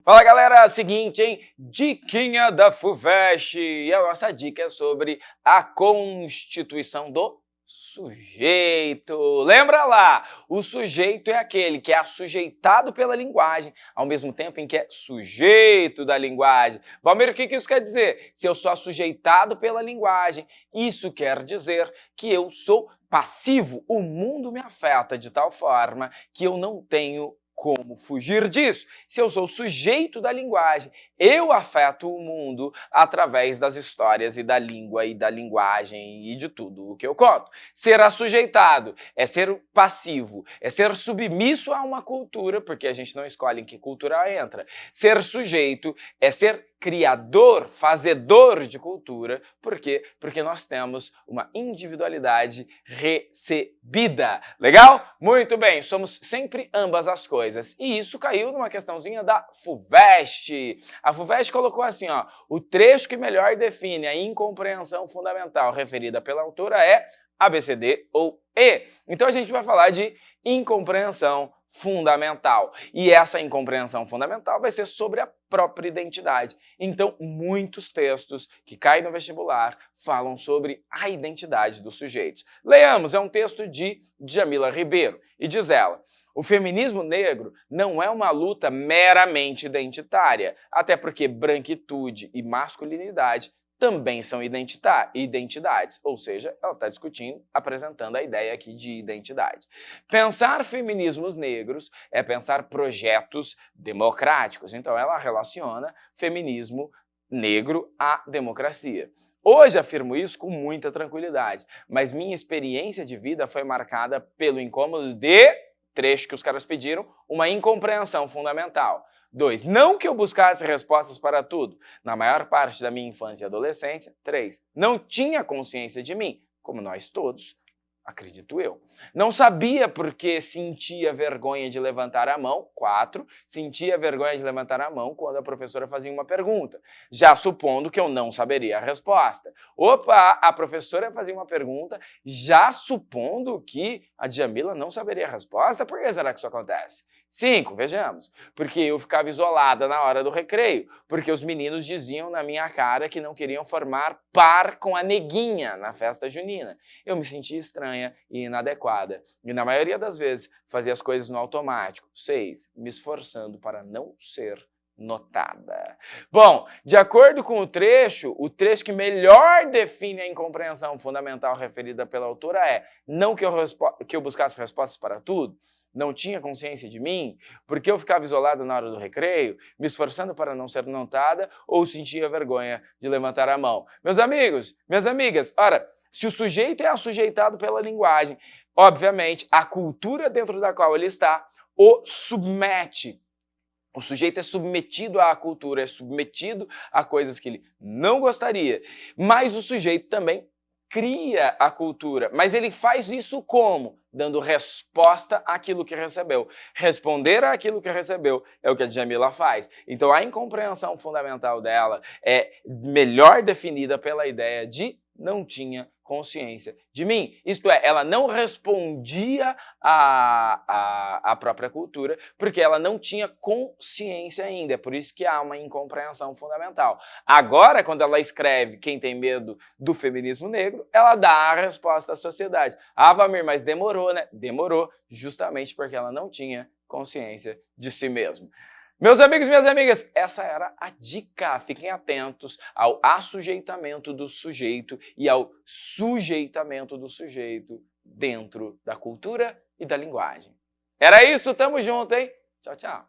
Fala galera, seguinte, hein? Diquinha da FUVEST. E a nossa dica é sobre a constituição do sujeito. Lembra lá, o sujeito é aquele que é assujeitado pela linguagem, ao mesmo tempo em que é sujeito da linguagem. Valmir, o que isso quer dizer? Se eu sou assujeitado pela linguagem, isso quer dizer que eu sou passivo. O mundo me afeta de tal forma que eu não tenho como fugir disso. Se eu sou sujeito da linguagem, eu afeto o mundo através das histórias e da língua e da linguagem e de tudo o que eu conto. Ser assujeitado é ser passivo, é ser submisso a uma cultura, porque a gente não escolhe em que cultura entra. Ser sujeito é ser criador, fazedor de cultura. Por quê? Porque nós temos uma individualidade recebida. Legal? Muito bem, somos sempre ambas as coisas. E isso caiu numa questãozinha da FUVEST. A FUVEST colocou assim, ó, o trecho que melhor define a incompreensão fundamental referida pela autora é ABCD ou E. Então a gente vai falar de incompreensão fundamental. E essa incompreensão fundamental vai ser sobre a própria identidade. Então, muitos textos que caem no vestibular falam sobre a identidade dos sujeitos. Leamos, é um texto de Djamila Ribeiro, e diz ela: o feminismo negro não é uma luta meramente identitária, até porque branquitude e masculinidade também são identidades, ou seja, ela está discutindo, apresentando a ideia aqui de identidade. Pensar feminismos negros é pensar projetos democráticos, então ela relaciona feminismo negro à democracia. Hoje afirmo isso com muita tranquilidade, mas minha experiência de vida foi marcada pelo incômodo de, trecho que os caras pediram, uma incompreensão fundamental. 2. Não que eu buscasse respostas para tudo. Na maior parte da minha infância e adolescência. 3. Não tinha consciência de mim, como nós todos, acredito eu. Não sabia porque sentia vergonha de levantar a mão. 4. Sentia vergonha de levantar a mão quando a professora fazia uma pergunta, já supondo que eu não saberia a resposta. Opa, a professora fazia uma pergunta, já supondo que a Djamila não saberia a resposta? Por que será que isso acontece? 5. Vejamos. Porque eu ficava isolada na hora do recreio, porque os meninos diziam na minha cara que não queriam formar par com a neguinha na festa junina. Eu me sentia estranha e inadequada, e na maioria das vezes fazia as coisas no automático. 6. Me esforçando para não ser notada. Bom, de acordo com o trecho que melhor define a incompreensão fundamental referida pela autora é: não que eu buscasse respostas para tudo, não tinha consciência de mim, porque eu ficava isolada na hora do recreio, me esforçando para não ser notada ou sentia vergonha de levantar a mão. Meus amigos, minhas amigas, ora, se o sujeito é assujeitado pela linguagem, obviamente, a cultura dentro da qual ele está o submete. O sujeito é submetido à cultura, é submetido a coisas que ele não gostaria. Mas o sujeito também cria a cultura. Mas ele faz isso como? Dando resposta àquilo que recebeu. Responder àquilo que recebeu é o que a Djamila faz. Então a incompreensão fundamental dela é melhor definida pela ideia de não tinha consciência de mim. Isto é, ela não respondia à própria cultura, porque ela não tinha consciência ainda. É por isso que há uma incompreensão fundamental. Agora, quando ela escreve Quem Tem Medo do Feminismo Negro, ela dá a resposta à sociedade. Ah, Valmir, mas demorou, né? Demorou, justamente porque ela não tinha consciência de si mesma. Meus amigos e minhas amigas, essa era a dica. Fiquem atentos ao assujeitamento do sujeito e ao sujeitamento do sujeito dentro da cultura e da linguagem. Era isso, tamo junto, hein? Tchau, tchau.